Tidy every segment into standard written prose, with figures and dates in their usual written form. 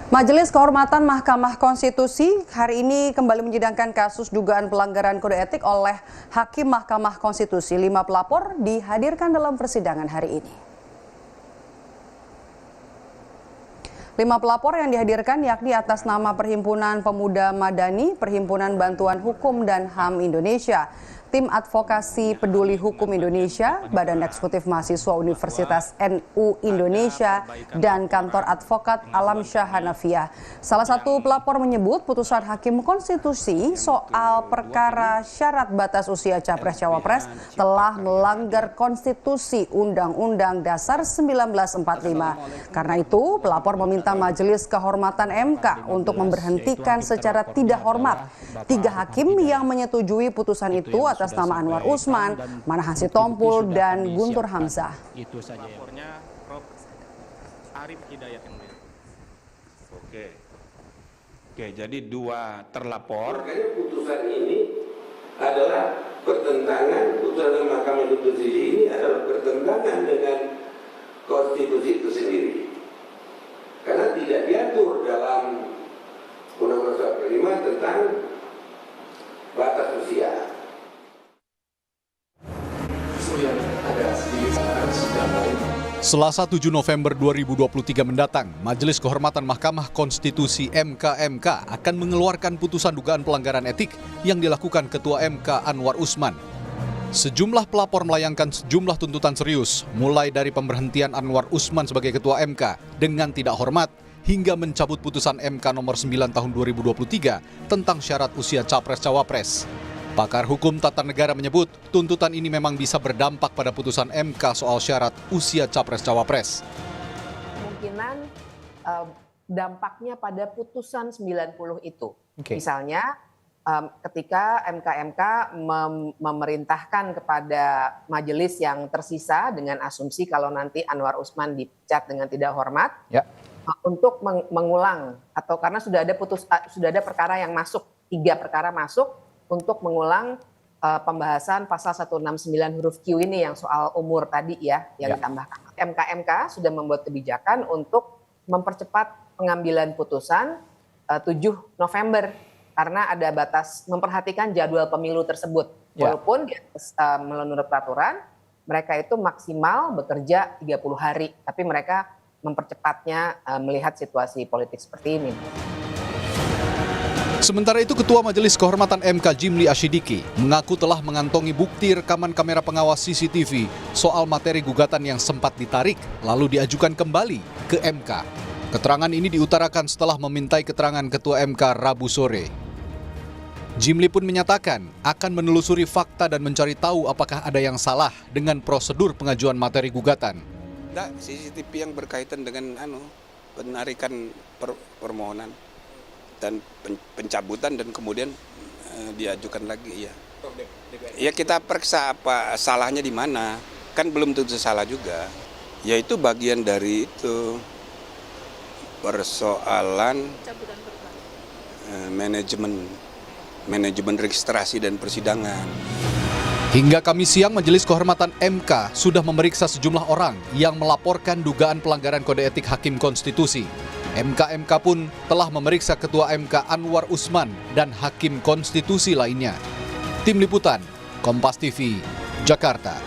Majelis Kehormatan Mahkamah Konstitusi hari ini kembali menyidangkan kasus dugaan pelanggaran kode etik oleh Hakim Mahkamah Konstitusi. 5 pelapor dihadirkan dalam persidangan hari ini. 5 pelapor yang dihadirkan yakni atas nama Perhimpunan Pemuda Madani, Perhimpunan Bantuan Hukum dan HAM Indonesia, Tim Advokasi Peduli Hukum Indonesia, Badan Eksekutif Mahasiswa Universitas NU Indonesia, dan Kantor Advokat Alam Syah Hanafiah. Salah satu pelapor menyebut putusan Hakim Konstitusi soal perkara syarat batas usia Capres-Cawapres telah melanggar konstitusi Undang-Undang Dasar 1945. Karena itu, pelapor meminta Majelis Kehormatan MK untuk memberhentikan secara tidak hormat 3 hakim yang menyetujui putusan itu atas nama Anwar Usman, Manahan Sitompul, dan Guntur Hamzah. Itu saja. Lapornya Prof. Arif Hidayat yang mulia. Oke, jadi 2 terlapor. Makanya putusan ini adalah bertentangan, putusan Mahkamah Konstitusi ini adalah bertentangan dengan konstitusi itu sendiri. Karena tidak diatur dalam Undang-Undang 45 tentang batas usia. Selasa 7 November 2023 mendatang, Majelis Kehormatan Mahkamah Konstitusi (MK) akan mengeluarkan putusan dugaan pelanggaran etik yang dilakukan Ketua MK Anwar Usman. Sejumlah pelapor melayangkan sejumlah tuntutan serius, mulai dari pemberhentian Anwar Usman sebagai Ketua MK dengan tidak hormat, hingga mencabut putusan MK nomor 9 tahun 2023 tentang syarat usia Capres-Cawapres. Pakar hukum tata negara menyebut tuntutan ini memang bisa berdampak pada putusan MK soal syarat usia Capres-Cawapres. Kemungkinan dampaknya pada putusan 90 itu. Misalnya ketika MK memerintahkan kepada majelis yang tersisa dengan asumsi kalau nanti Anwar Usman dipecat dengan tidak hormat, untuk mengulang, atau karena sudah ada perkara yang masuk, 3 perkara masuk, untuk mengulang pembahasan pasal 169 huruf Q ini yang soal umur tadi yang ditambahkan. MK sudah membuat kebijakan untuk mempercepat pengambilan putusan 7 November karena ada batas memperhatikan jadwal pemilu tersebut. Walaupun menurut peraturan mereka itu maksimal bekerja 30 hari, tapi mereka mempercepatnya melihat situasi politik seperti ini. Sementara itu, Ketua Majelis Kehormatan MK Jimli Asyidiki mengaku telah mengantongi bukti rekaman kamera pengawas CCTV soal materi gugatan yang sempat ditarik lalu diajukan kembali ke MK. Keterangan ini diutarakan setelah memintai keterangan Ketua MK Rabu sore. Jimli pun menyatakan akan menelusuri fakta dan mencari tahu apakah ada yang salah dengan prosedur pengajuan materi gugatan. CCTV yang berkaitan dengan penarikan permohonan dan pencabutan dan kemudian diajukan lagi ya kita periksa apa salahnya di mana, kan belum tentu salah juga, yaitu bagian dari itu persoalan manajemen registrasi dan persidangan. Hingga Kamis siang, Majelis Kehormatan MK sudah memeriksa sejumlah orang yang melaporkan dugaan pelanggaran kode etik Hakim Konstitusi. MK pun telah memeriksa Ketua MK Anwar Usman dan Hakim Konstitusi lainnya. Tim Liputan, Kompas TV, Jakarta.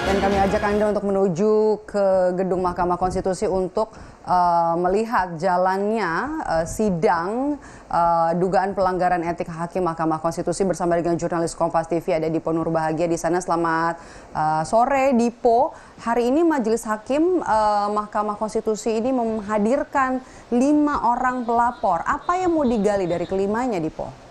Dan kami ajak Anda untuk menuju ke gedung Mahkamah Konstitusi untuk melihat jalannya sidang dugaan pelanggaran etik Hakim Mahkamah Konstitusi bersama dengan jurnalis Kompas TV ada Dipo Nurbahagia di sana. Selamat sore, Dipo. Hari ini Majelis Hakim Mahkamah Konstitusi ini menghadirkan 5 orang pelapor. Apa yang mau digali dari kelimanya, Dipo?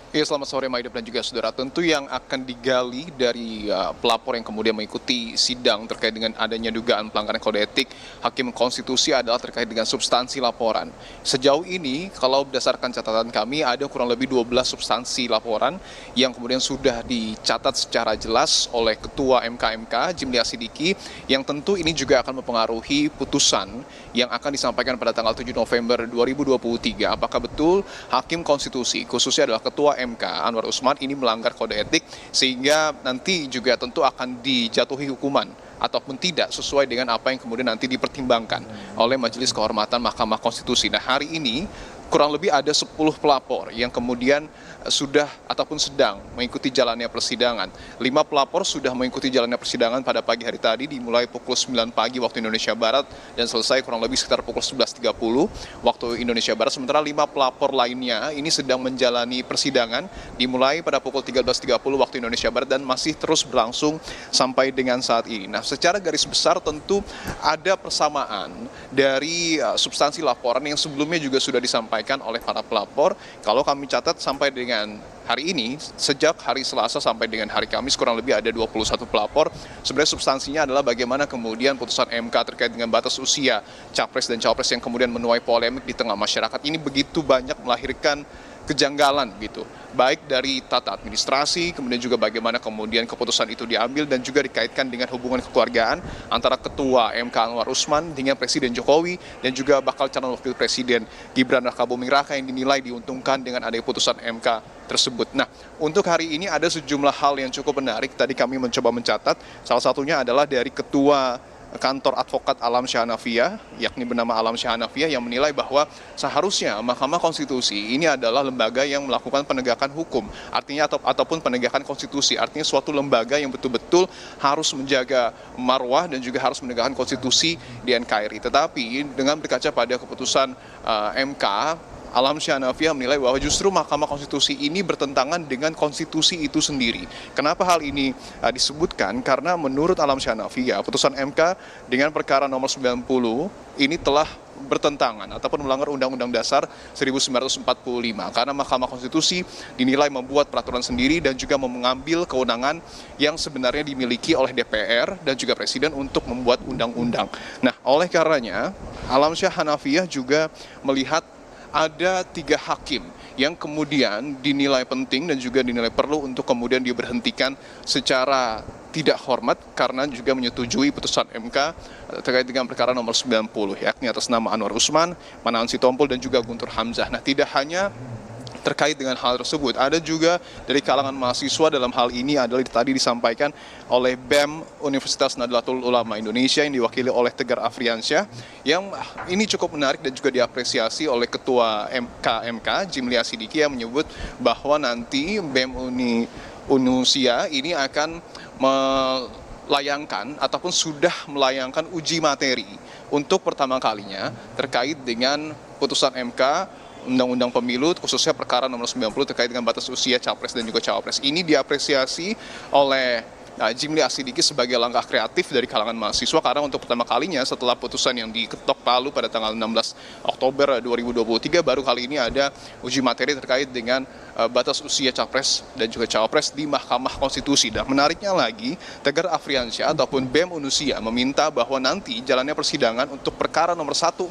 Ya, selamat sore Maidop dan juga saudara. Tentu yang akan digali dari pelapor yang kemudian mengikuti sidang terkait dengan adanya dugaan pelanggaran kode etik Hakim Konstitusi adalah terkait dengan substansi laporan. Sejauh ini kalau berdasarkan catatan kami ada kurang lebih 12 substansi laporan yang kemudian sudah dicatat secara jelas oleh Ketua MK Jimli Asyidiki, yang tentu ini juga akan mempengaruhi putusan yang akan disampaikan pada tanggal 7 November 2023. Apakah betul Hakim Konstitusi khususnya adalah Ketua MK Anwar Usman ini melanggar kode etik sehingga nanti juga tentu akan dijatuhi hukuman ataupun tidak sesuai dengan apa yang kemudian nanti dipertimbangkan oleh Majelis Kehormatan Mahkamah Konstitusi. Nah, hari ini kurang lebih ada 10 pelapor yang kemudian sudah ataupun sedang mengikuti jalannya persidangan. 5 pelapor sudah mengikuti jalannya persidangan pada pagi hari tadi dimulai pukul 9 pagi waktu Indonesia Barat dan selesai kurang lebih sekitar pukul 11.30 waktu Indonesia Barat. Sementara 5 pelapor lainnya ini sedang menjalani persidangan dimulai pada pukul 13.30 waktu Indonesia Barat dan masih terus berlangsung sampai dengan saat ini. Nah, secara garis besar tentu ada persamaan dari substansi laporan yang sebelumnya juga sudah disampaikan oleh para pelapor. Kalau kami catat sampai dengan hari ini, sejak hari Selasa sampai dengan hari Kamis kurang lebih ada 21 pelapor. Sebenarnya substansinya adalah bagaimana kemudian putusan MK terkait dengan batas usia capres dan cawapres yang kemudian menuai polemik di tengah masyarakat. Ini begitu banyak melahirkan kejanggalan gitu, baik dari tata administrasi, kemudian juga bagaimana kemudian keputusan itu diambil dan juga dikaitkan dengan hubungan kekeluargaan antara Ketua MK Anwar Usman dengan Presiden Jokowi dan juga bakal calon wakil Presiden Gibran Rakabuming Raka yang dinilai diuntungkan dengan adanya putusan MK tersebut. Nah, untuk hari ini ada sejumlah hal yang cukup menarik. Tadi kami mencoba mencatat, salah satunya adalah dari Ketua Kantor Advokat Alam Syah Hanafiyah, yakni bernama Alam Syah Hanafiyah, yang menilai bahwa seharusnya Mahkamah Konstitusi ini adalah lembaga yang melakukan penegakan hukum, artinya ataupun penegakan konstitusi, artinya suatu lembaga yang betul-betul harus menjaga marwah dan juga harus menegakkan konstitusi di NKRI. Tetapi dengan berkaca pada keputusan MK, Alam Syah Hanafiyah menilai bahwa justru Mahkamah Konstitusi ini bertentangan dengan konstitusi itu sendiri. Kenapa hal ini disebutkan? Karena menurut Alam Syah Hanafiyah, putusan MK dengan perkara nomor 90 ini telah bertentangan ataupun melanggar Undang-Undang Dasar 1945 karena Mahkamah Konstitusi dinilai membuat peraturan sendiri dan juga mengambil kewenangan yang sebenarnya dimiliki oleh DPR dan juga Presiden untuk membuat undang-undang. Nah, oleh karenanya Alam Syah Hanafiyah juga melihat ada 3 hakim yang kemudian dinilai penting dan juga dinilai perlu untuk kemudian diberhentikan secara tidak hormat karena juga menyetujui putusan MK terkait dengan perkara nomor 90, yakni atas nama Anwar Usman, Manahan Sitompul dan juga Guntur Hamzah. Nah, tidak hanya terkait dengan hal tersebut, ada juga dari kalangan mahasiswa dalam hal ini adalah tadi disampaikan oleh BEM Universitas Nahdlatul Ulama Indonesia yang diwakili oleh Tegar Afriansyah, yang ini cukup menarik dan juga diapresiasi oleh Ketua MK Jimli Asidiki yang menyebut bahwa nanti BEM Unusia ini akan melayangkan ataupun sudah melayangkan uji materi untuk pertama kalinya terkait dengan putusan MK Undang-Undang Pemilu, khususnya perkara nomor 90 terkait dengan batas usia capres dan juga cawapres. Ini diapresiasi oleh Jimli Asidiki sebagai langkah kreatif dari kalangan mahasiswa karena untuk pertama kalinya setelah putusan yang diketok palu pada tanggal 16 Oktober 2023 baru kali ini ada uji materi terkait dengan batas usia capres dan juga cawapres di Mahkamah Konstitusi. Dan menariknya lagi, Tegar Afriansyah ataupun BEM Unusia meminta bahwa nanti jalannya persidangan untuk perkara nomor 141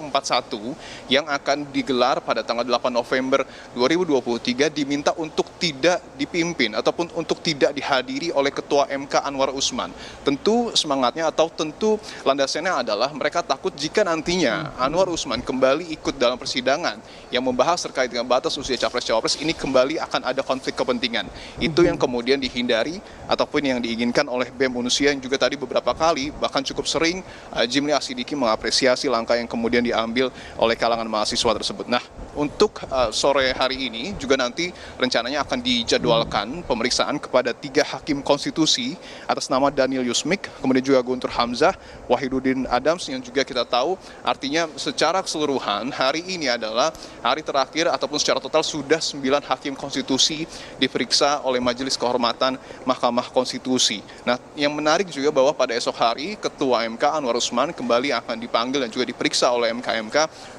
yang akan digelar pada tanggal 8 November 2023 diminta untuk tidak dipimpin ataupun untuk tidak dihadiri oleh Ketua MK Anwar Usman. Tentu semangatnya atau tentu landasannya adalah mereka takut jika nantinya Anwar Usman kembali ikut dalam persidangan yang membahas terkait dengan batas usia capres-cawapres ini kembali akan ada konflik kepentingan. Itu yang kemudian dihindari ataupun yang diinginkan oleh BEM Unusia yang juga tadi beberapa kali bahkan cukup sering Jimli Asidiki mengapresiasi langkah yang kemudian diambil oleh kalangan mahasiswa tersebut. Nah, untuk sore hari ini juga nanti rencananya akan dijadwalkan pemeriksaan kepada 3 hakim konstitusi atas nama Daniel Yusmik, kemudian juga Guntur Hamzah, Wahidudin Adams yang juga kita tahu artinya secara keseluruhan hari ini adalah hari terakhir ataupun secara total sudah 9 hakim konstitusi diperiksa oleh Majelis Kehormatan Mahkamah Konstitusi. Nah, yang menarik juga bahwa pada esok hari Ketua MK Anwar Usman kembali akan dipanggil dan juga diperiksa oleh MK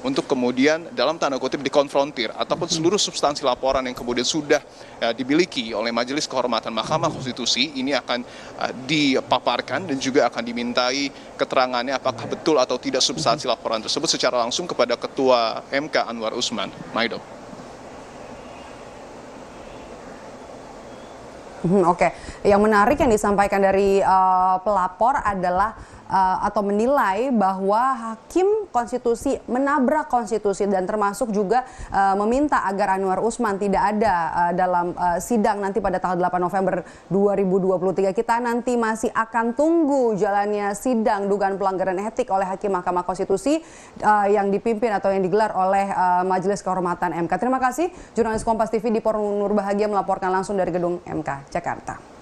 untuk kemudian dalam tanda kutip dikonfrontir ataupun seluruh substansi laporan yang kemudian sudah dimiliki oleh Majelis Kehormatan Mahkamah Konstitusi ini akan dipaparkan dan juga akan dimintai keterangannya apakah betul atau tidak substansi laporan tersebut secara langsung kepada Ketua MK Anwar Usman. Maido. Oke, yang menarik yang disampaikan dari pelapor adalah atau menilai bahwa hakim konstitusi menabrak konstitusi dan termasuk juga meminta agar Anwar Usman tidak ada dalam sidang nanti pada tanggal 8 November 2023. Kita nanti masih akan tunggu jalannya sidang dugaan pelanggaran etik oleh Hakim Mahkamah Konstitusi yang dipimpin atau yang digelar oleh Majelis Kehormatan MK. Terima kasih jurnalis Kompas TV Dipo Nurbahagia melaporkan langsung dari gedung MK Jakarta.